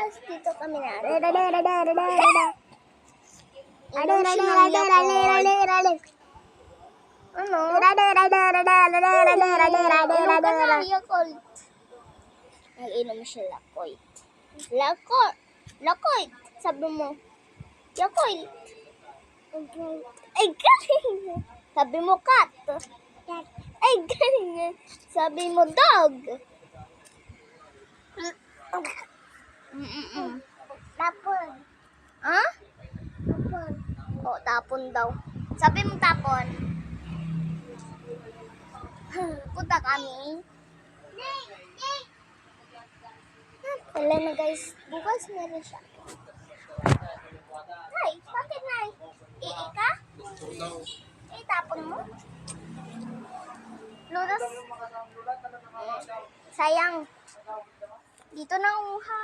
bukas dito kami na. Ano? Yakult. Nag-inom siya Lakoit. Lakoit. Sabi mo. Yakult. Ay, galing. Sabi mo cat. Ay, galing. Sabi mo dog. Tapon. Ha? Tapon. O, tapon daw. Sabi mo tapon. Punta kami. Wala na guys. Bukas meron siya. Nay, bakit nay? Ka? Tapon mo? Lunas? Sayang. Dito na umuha.